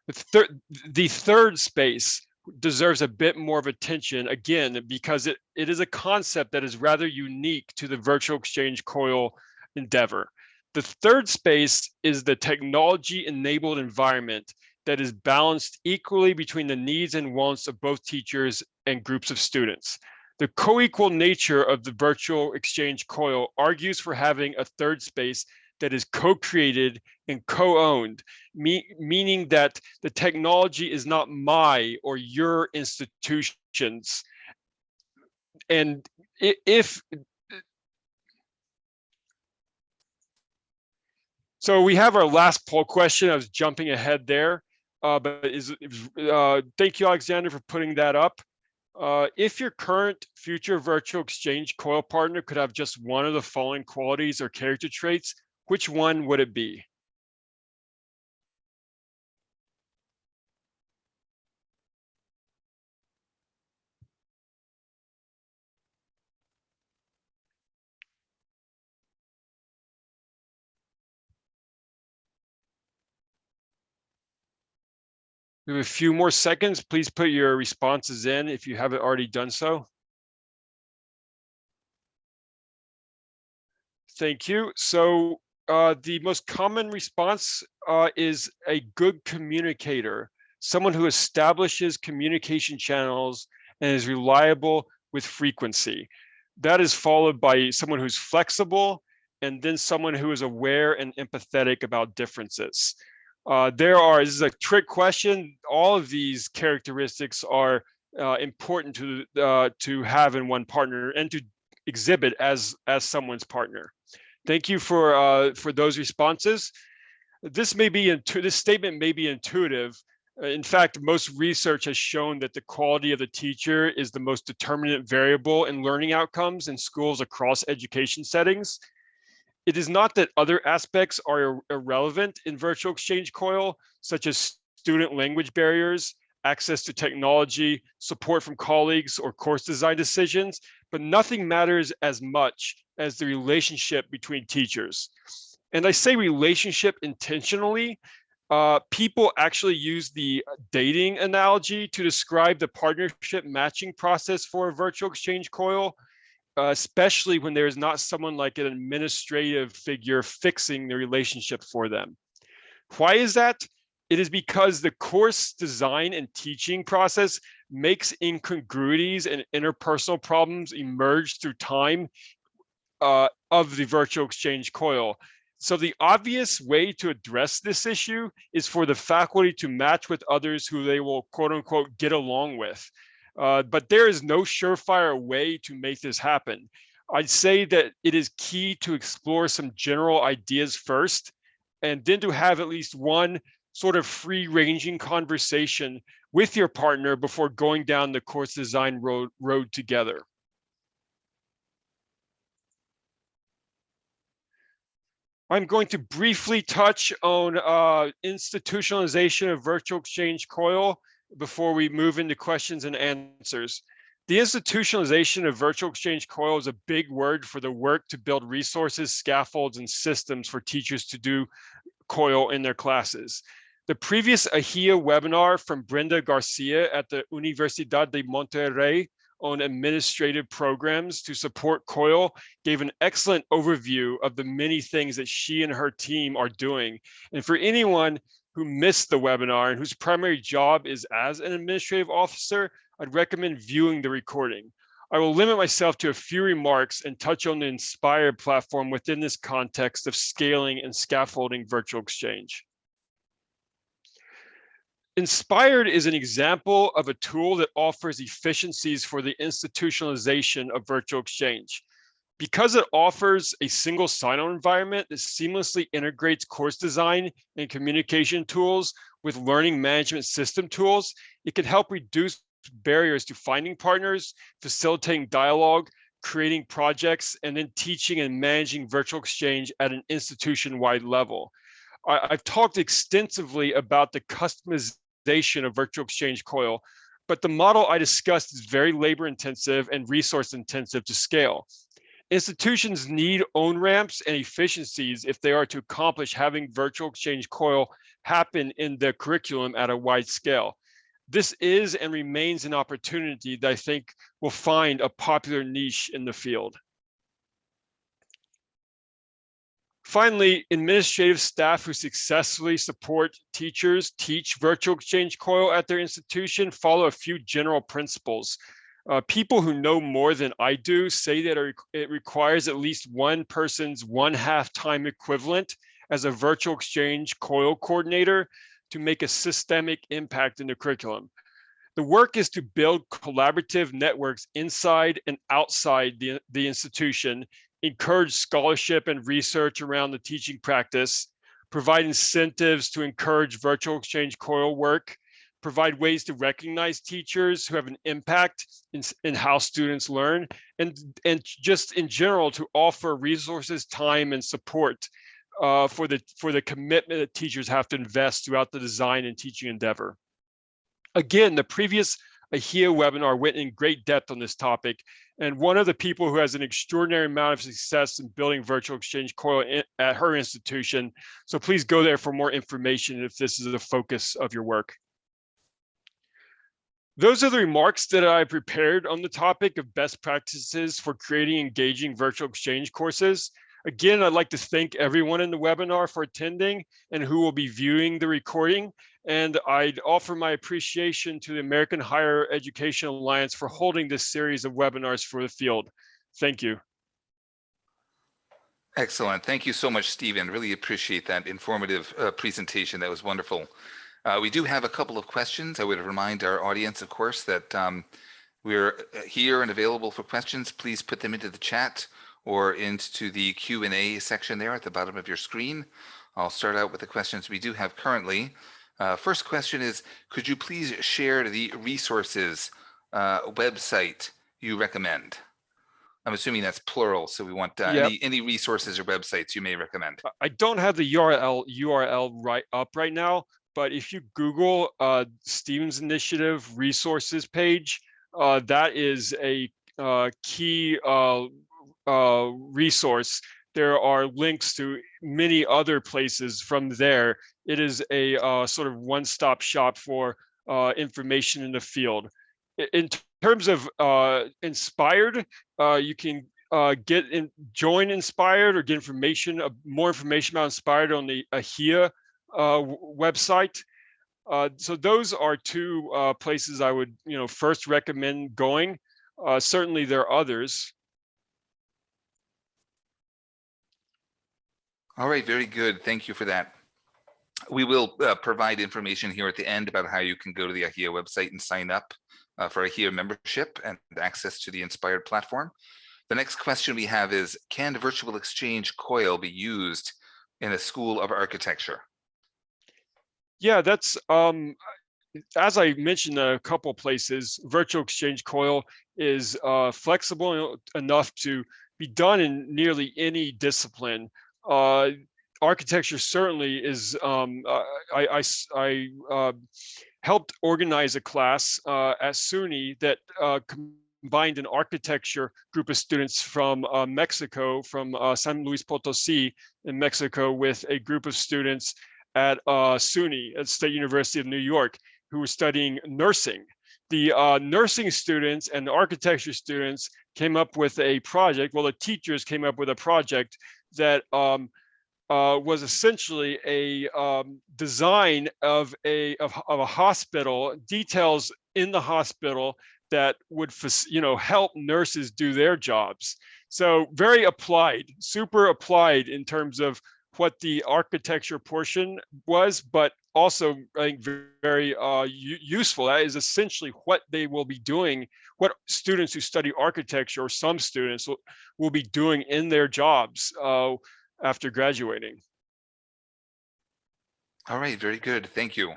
The third space deserves a bit more of attention, again, because it is a concept that is rather unique to the virtual exchange Coil endeavor. The third space is the technology-enabled environment that is balanced equally between the needs and wants of both teachers and groups of students. The co-equal nature of the virtual exchange Coil argues for having a third space that is co-created and co-owned, meaning that the technology is not my or your institution's. And if so, we have our last poll question. I was jumping ahead there, but thank you, Alexander, for putting that up. If your current future virtual exchange Coil partner could have just one of the following qualities or character traits, which one would it be? We have a few more seconds. Please put your responses in if you haven't already done so. Thank you. So the most common response is a good communicator, someone who establishes communication channels and is reliable with frequency. That is followed by someone who's flexible, and then someone who is aware and empathetic about differences. This is a trick question. All of these characteristics are important to have in one partner and to exhibit as someone's partner. Thank you for those responses. This statement may be intuitive. In fact, most research has shown that the quality of the teacher is the most determinant variable in learning outcomes in schools across education settings. It is not that other aspects are irrelevant in virtual exchange Coil, such as student language barriers, access to technology, support from colleagues, or course design decisions, but nothing matters as much as the relationship between teachers. And I say relationship intentionally. People actually use the dating analogy to describe the partnership matching process for a virtual exchange Coil, especially when there is not someone like an administrative figure fixing the relationship for them. Why is that? It is because the course design and teaching process makes incongruities and interpersonal problems emerge through time of the virtual exchange Coil. So the obvious way to address this issue is for the faculty to match with others who they will quote unquote get along with. But there is no surefire way to make this happen. I'd say that it is key to explore some general ideas first, and then to have at least one sort of free-ranging conversation with your partner before going down the course design road together. I'm going to briefly touch on institutionalization of virtual exchange Coil before we move into questions and answers. The institutionalization of virtual exchange Coil is a big word for the work to build resources, scaffolds, and systems for teachers to do Coil in their classes. The previous AHEA webinar from Brenda Garcia at the Universidad de Monterrey on administrative programs to support Coil gave an excellent overview of the many things that she and her team are doing. And for anyone who missed the webinar and whose primary job is as an administrative officer, I'd recommend viewing the recording. I will limit myself to a few remarks and touch on the Inspired platform within this context of scaling and scaffolding virtual exchange. Inspired is an example of a tool that offers efficiencies for the institutionalization of virtual exchange. Because it offers a single sign-on environment that seamlessly integrates course design and communication tools with learning management system tools, it can help reduce barriers to finding partners, facilitating dialogue, creating projects, and then teaching and managing virtual exchange at an institution-wide level. I've talked extensively about the customization of virtual exchange Coil, but the model I discussed is very labor intensive and resource intensive to scale. Institutions need on-ramps and efficiencies if they are to accomplish having virtual exchange Coil happen in the curriculum at a wide scale. This is and remains an opportunity that I think will find a popular niche in the field. Finally, administrative staff who successfully support teachers teach virtual exchange Coil at their institution follow a few general principles. People who know more than I do say that it requires at least one person's 1/2 time equivalent as a virtual exchange COIL coordinator to make a systemic impact in the curriculum. The work is to build collaborative networks inside and outside the institution, encourage scholarship and research around the teaching practice, provide incentives to encourage virtual exchange COIL work, provide ways to recognize teachers who have an impact in how students learn, and just in general to offer resources, time, and support for the commitment that teachers have to invest throughout the design and teaching endeavor. Again, the previous AHEA webinar went in great depth on this topic, and one of the people who has an extraordinary amount of success in building virtual exchange COIL at her institution. So please go there for more information if this is the focus of your work. Those are the remarks that I prepared on the topic of best practices for creating engaging virtual exchange courses. Again, I'd like to thank everyone in the webinar for attending and who will be viewing the recording. And I'd offer my appreciation to the American Higher Education Alliance for holding this series of webinars for the field. Thank you. Excellent. Thank you so much, Stephen. Really appreciate that informative presentation. That was wonderful. We do have a couple of questions. I would remind our audience, of course, that we're here and available for questions. Please put them into the chat or into the Q&A section there at the bottom of your screen. I'll start out with the questions we do have currently. First question is, could you please share the resources website you recommend? I'm assuming that's plural, so we want any resources or websites you may recommend. I don't have the URL right up right now, but if you Google Stephen's Initiative resources page, that is a key resource. There are links to many other places from there. It is a sort of one-stop shop for information in the field. In terms of Inspired, you can join Inspired or get information, more information about Inspired on the AHEA website. So those are two places I would first recommend going. Certainly there are others. All right, very good. Thank you for that. We will provide information here at the end about how you can go to the AHEA website and sign up for AHEA membership and access to the Inspired platform. The next question we have is, can virtual exchange COIL be used in a school of architecture? Yeah, that's, as I mentioned a couple places, virtual exchange COIL is flexible enough to be done in nearly any discipline. Architecture certainly is, I helped organize a class at SUNY that combined an architecture group of students from Mexico, from San Luis Potosi in Mexico, with a group of students at SUNY, at State University of New York, who were studying nursing. The nursing students and the architecture students came up with a project. Well, the teachers came up with a project that was essentially a design of a hospital, details in the hospital that would help nurses do their jobs. So very applied, super applied in terms of what the architecture portion was, but also I think very useful. That is essentially what they will be doing, what students who study architecture, or some students will be doing in their jobs after graduating. All right, very good. Thank you.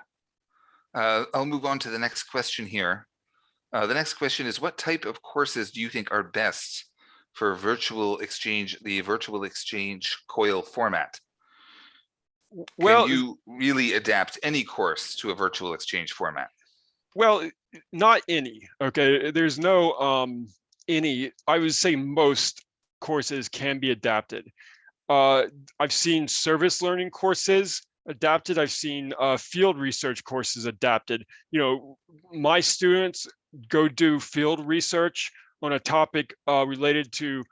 I'll move on to the next question here. The next question is, what type of courses do you think are best for virtual exchange, the virtual exchange COIL format? Well, can you really adapt any course to a virtual exchange format? Well, not any. Okay, there's no any. I would say most courses can be adapted. I've seen service learning courses adapted. I've seen field research courses adapted. My students go do field research on a topic related to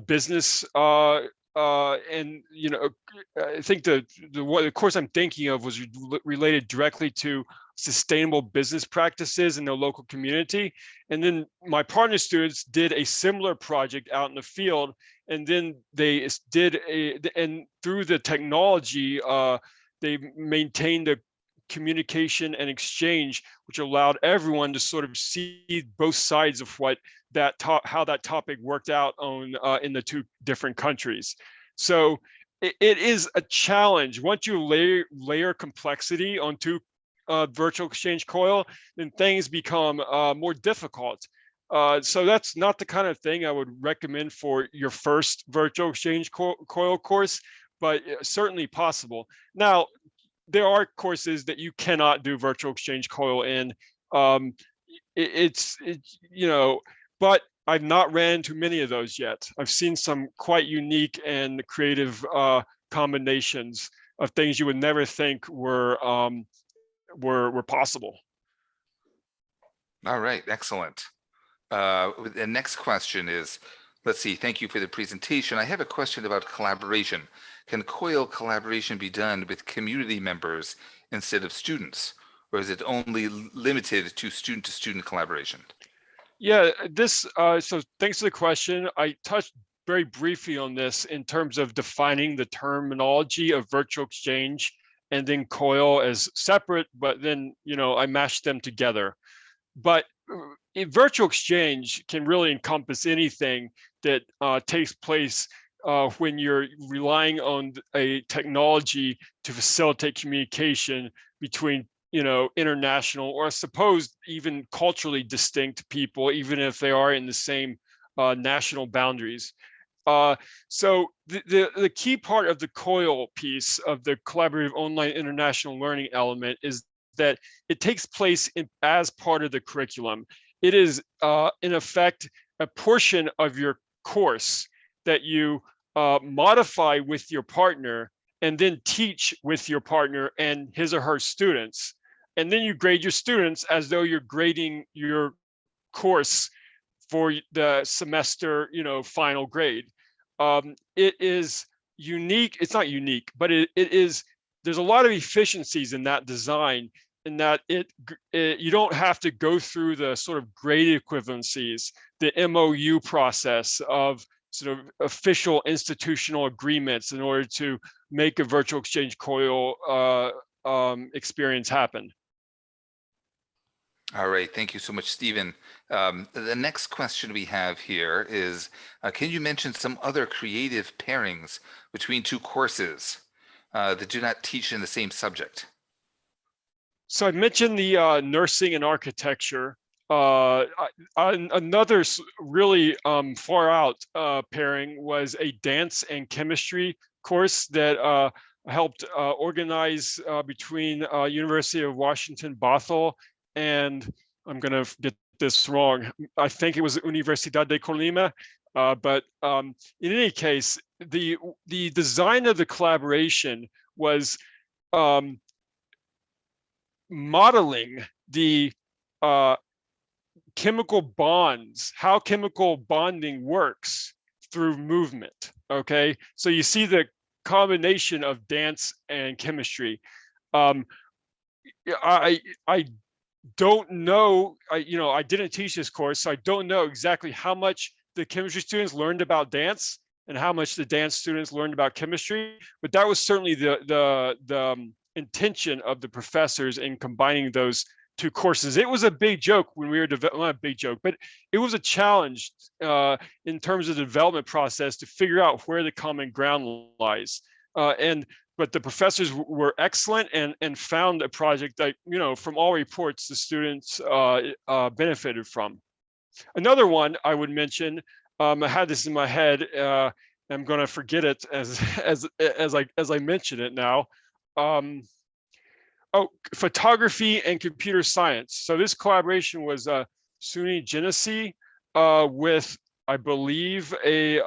business and I think the course I'm thinking of was related directly to sustainable business practices in the local community. And then my partner students did a similar project out in the field, and then they did and through the technology, they maintained a communication and exchange, which allowed everyone to sort of see both sides of what how that topic worked out on in the two different countries. So it is a challenge. Once you layer complexity onto virtual exchange Coil, then things become more difficult. So that's not the kind of thing I would recommend for your first virtual exchange Coil course, but certainly possible. Now, there are courses that you cannot do virtual exchange Coil in. It's but I've not ran into many of those yet. I've seen some quite unique and creative combinations of things you would never think were possible. All right, excellent. The next question is, let's see, thank you for the presentation. I have a question about collaboration. Can Coil collaboration be done with community members instead of students, or is it only limited to student collaboration? Yeah, so thanks for the question. I touched very briefly on this in terms of defining the terminology of virtual exchange and then Coil as separate, but then, I mashed them together. But virtual exchange can really encompass anything that takes place when you're relying on a technology to facilitate communication between international, or supposed even culturally distinct people, even if they are in the same national boundaries. So the key part of the Coil piece of the collaborative online international learning element is that it takes place as part of the curriculum. It is, in effect, a portion of your course that you modify with your partner and then teach with your partner and his or her students. And then you grade your students as though you're grading your course for the semester, final grade. It is unique. It's not unique, but it is, there's a lot of efficiencies in that design, in that you don't have to go through the sort of grade equivalencies, the MOU process of sort of official institutional agreements in order to make a virtual exchange Coil experience happen. All right, thank you so much, Stephen. The next question we have here is, can you mention some other creative pairings between two courses that do not teach in the same subject? So I mentioned the nursing and architecture. Another really far out pairing was a dance and chemistry course that helped organize between University of Washington Bothell and, I'm going to get this wrong, I think it was Universidad de Colima, but in any case, the design of the collaboration was modeling the chemical bonds, how chemical bonding works through movement. Okay, so you see the combination of dance and chemistry. I don't know, I didn't teach this course, so I don't know exactly how much the chemistry students learned about dance and how much the dance students learned about chemistry, but that was certainly the intention of the professors in combining those two courses. It was a big joke when we were not a big joke, but it was a challenge in terms of the development process to figure out where the common ground lies. But the professors were excellent and found a project that, from all reports, the students benefited from. Another one I would mention, I had this in my head, I'm going to forget it as I mention it now. Photography and computer science. So this collaboration was SUNY Genesee with, I believe, a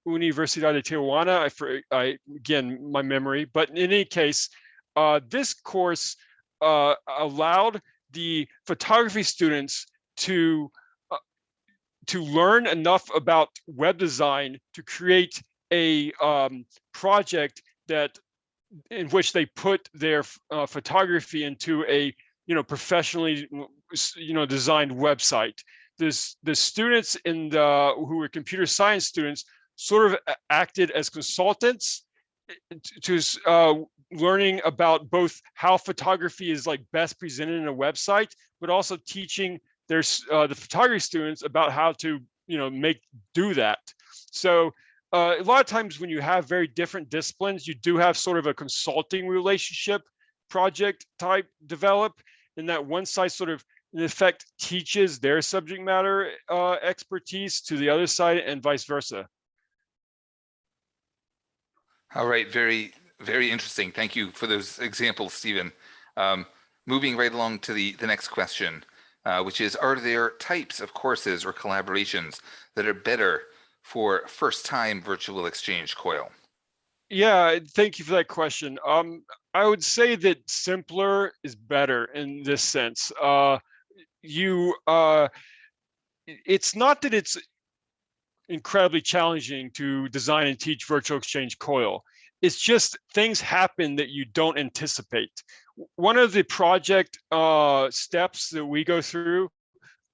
Universidad de Tijuana. Again, my memory, but in any case, this course allowed the photography students to learn enough about web design to create a project in which they put their photography into a professionally designed website. The students who were computer science students sort of acted as consultants to learning about both how photography is like best presented in a website, but also teaching the photography students about how to do that. So a lot of times when you have very different disciplines, you do have sort of a consulting relationship project type develop, and that one side sort of in effect teaches their subject matter expertise to the other side and vice versa. All right, very, very interesting. Thank you for those examples, Stephen. Moving right along to the next question, which is, are there types of courses or collaborations that are better for first-time virtual exchange, Coil? Yeah, thank you for that question. I would say that simpler is better in this sense. It's not that it's incredibly challenging to design and teach virtual exchange Coil. It's just things happen that you don't anticipate. One of the project steps that we go through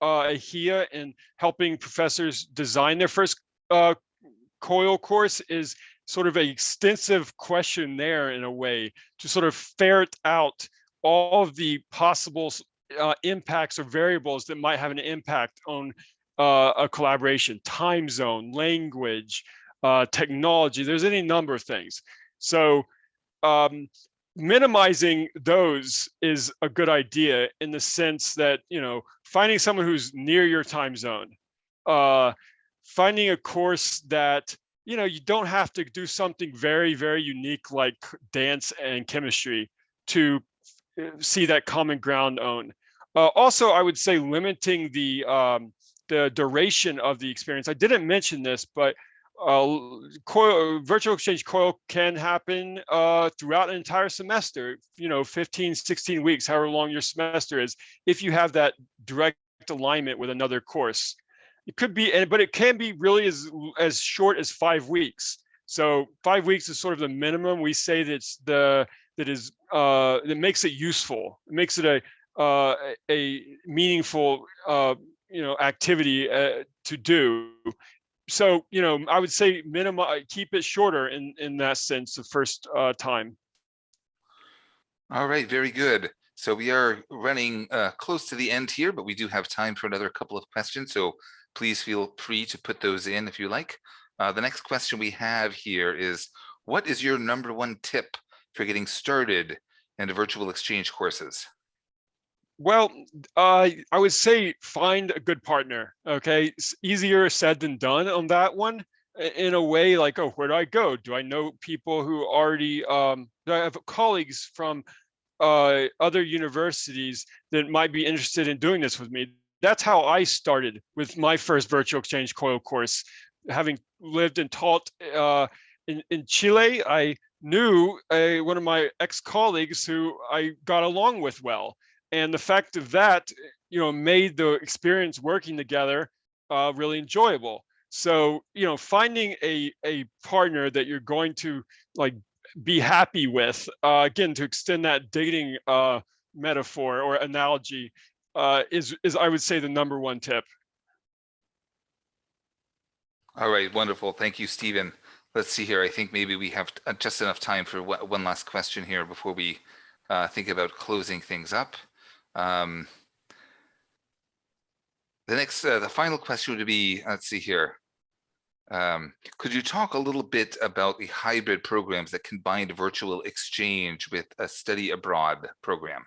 AHEA in helping professors design their first Coil course is sort of an extensive questionnaire in a way to sort of ferret out all of the possible impacts or variables that might have an impact on a collaboration, time zone, language, technology. There's any number of things. So minimizing those is a good idea in the sense that, finding someone who's near your time zone, finding a course that, you don't have to do something very, very unique like dance and chemistry to see that common ground on. Also, I would say limiting the duration of the experience. I didn't mention this, but virtual exchange Coil can happen throughout an entire semester, 15, 16 weeks, however long your semester is, if you have that direct alignment with another course. It could be, but it can be really as short as 5 weeks. So 5 weeks is sort of the minimum. We say that makes it useful. It makes it a meaningful activity to do. So I would say keep it shorter in that sense the first time. All right, very good. So we are running close to the end here, but we do have time for another couple of questions. So please feel free to put those in if you like. The next question we have here is, what is your #1 tip for getting started into virtual exchange courses? Well, I would say find a good partner. Okay, it's easier said than done on that one. In a way, like, oh, where do I go? Do I know people who already? Do I have colleagues from other universities that might be interested in doing this with me? That's how I started with my first virtual exchange Coil course. Having lived and taught in Chile, I knew one of my ex-colleagues who I got along with well. And the fact of that, made the experience working together really enjoyable. So, finding a partner that you're going to like be happy with, again, to extend that dating metaphor or analogy, is I would say the #1 tip. All right, wonderful. Thank you, Stephen. Let's see here. I think maybe we have just enough time for one last question here before we think about closing things up. The final question would be, let's see here. Could you talk a little bit about the hybrid programs that combine virtual exchange with a study abroad program?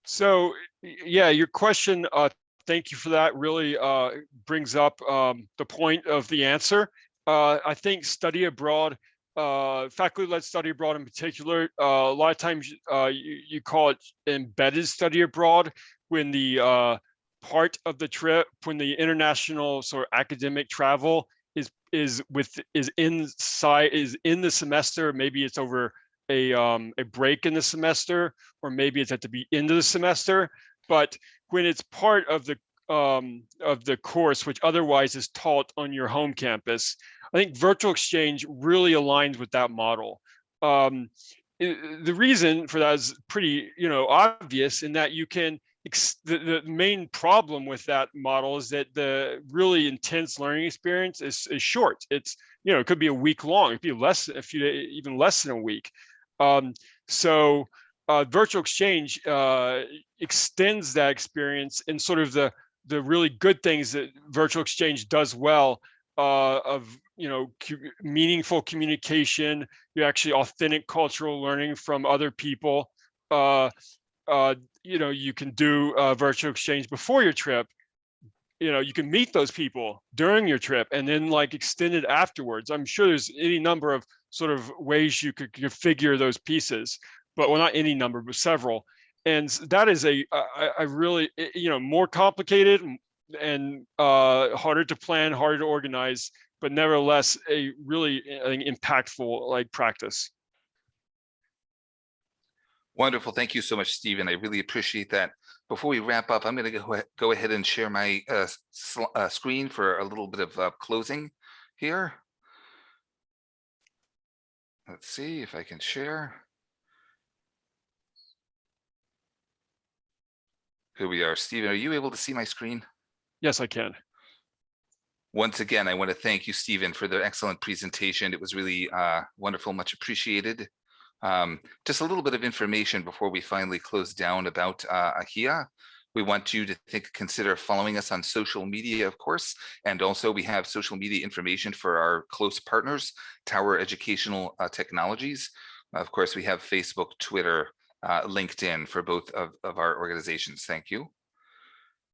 So, yeah, your question, thank you for that, really brings up the point of the answer. I think study abroad, faculty-led study abroad in particular, a lot of times you call it embedded study abroad when the part of the trip, when the international sort of academic travel is in the semester. Maybe it's over a break in the semester, or maybe it's at the end of the semester. But when it's part of the of the course, which otherwise is taught on your home campus. I think virtual exchange really aligns with that model. The reason for that is pretty, obvious in that you can. The main problem with that model is that the really intense learning experience is short. It's, it could be a week long. It could be less, a few days, even less than a week. So virtual exchange extends that experience in sort of the really good things that virtual exchange does well, of meaningful communication, actually authentic cultural learning from other people. You can do virtual exchange before your trip. You can meet those people during your trip and then like extend it afterwards. I'm sure there's any number of sort of ways you could configure those pieces, but well, not any number, but several. And that is a really, more complicated and harder to plan, harder to organize, but nevertheless a really, I think, impactful like practice. Wonderful. Thank you so much, Stephen. I really appreciate that. Before we wrap up, I'm going to go ahead and share my screen for a little bit of closing here. Let's see if I can share. Here we are. Stephen, are you able to see my screen? Yes, I can. Once again, I want to thank you, Stephen, for the excellent presentation. It was really wonderful, much appreciated. Just a little bit of information before we finally close down about AHEA. We want you to consider following us on social media, of course, and also we have social media information for our close partners, Tower Educational Technologies. Of course, we have Facebook, Twitter, LinkedIn for both of our organizations. Thank you.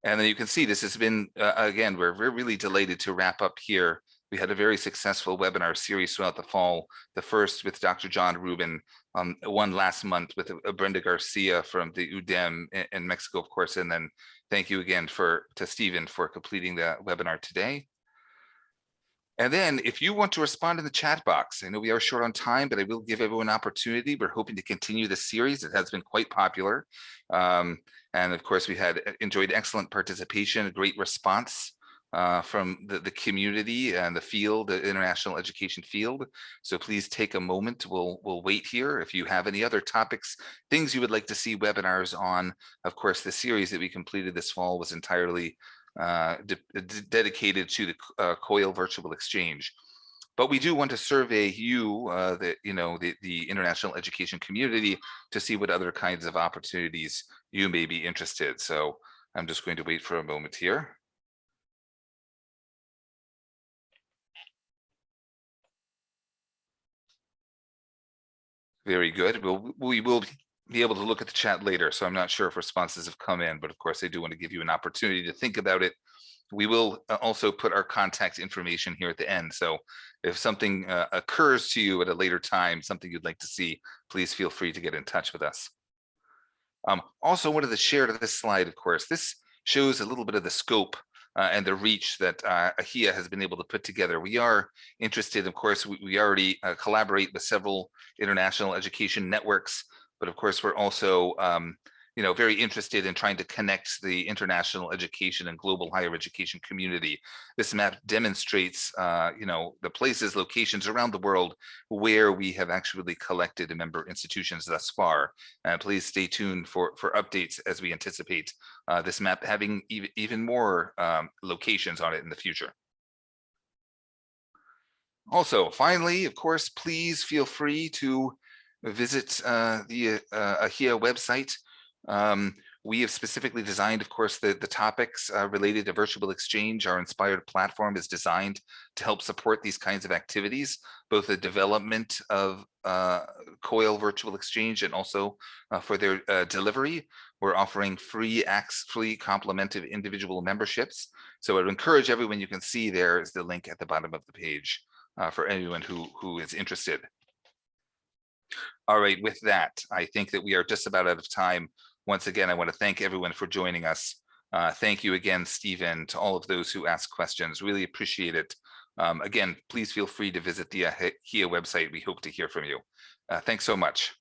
And then you can see this has been, again, we're really delighted to wrap up here. We had a very successful webinar series throughout the fall, the first with Dr. John Rubin, one last month with Brenda Garcia from the UDEM in Mexico, of course, and then thank you again to Stephen for completing the webinar today. And then if you want to respond in the chat box, I know we are short on time, but I will give everyone an opportunity. We're hoping to continue this series. It has been quite popular. And of course, we had enjoyed excellent participation, a great response from the community and the field, the international education field. So please take a moment. We'll wait here. If you have any other topics, things you would like to see webinars on, of course, the series that we completed this fall was entirely dedicated to the Coil virtual exchange. But we do want to survey you, the international education community, to see what other kinds of opportunities you may be interested. So I'm just going to wait for a moment here. Very good. We will be able to look at the chat later, so I'm not sure if responses have come in, but of course I do want to give you an opportunity to think about it. We will also put our contact information here at the end. So if something occurs to you at a later time, something you'd like to see, please feel free to get in touch with us. Also wanted to share to this slide, of course, this shows a little bit of the scope and the reach that AHEA has been able to put together. We are interested, of course, we already collaborate with several international education networks, but of course, we're also very interested in trying to connect the international education and global higher education community. This map demonstrates, the places, locations around the world where we have actually collected member institutions thus far. Please stay tuned for updates as we anticipate this map having even more locations on it in the future. Also, finally, of course, please feel free to visit the AHEA website. We have specifically designed, of course, the topics related to virtual exchange. Our Inspired platform is designed to help support these kinds of activities, both the development of Coil virtual exchange and also for their delivery. We're offering free complementary individual memberships. So I would encourage everyone, you can see there is the link at the bottom of the page for anyone who is interested. All right, with that, I think that we are just about out of time. Once again, I want to thank everyone for joining us. Thank you again, Stephen, to all of those who asked questions. Really appreciate it. Again, please feel free to visit the AHEA website. We hope to hear from you. Thanks so much.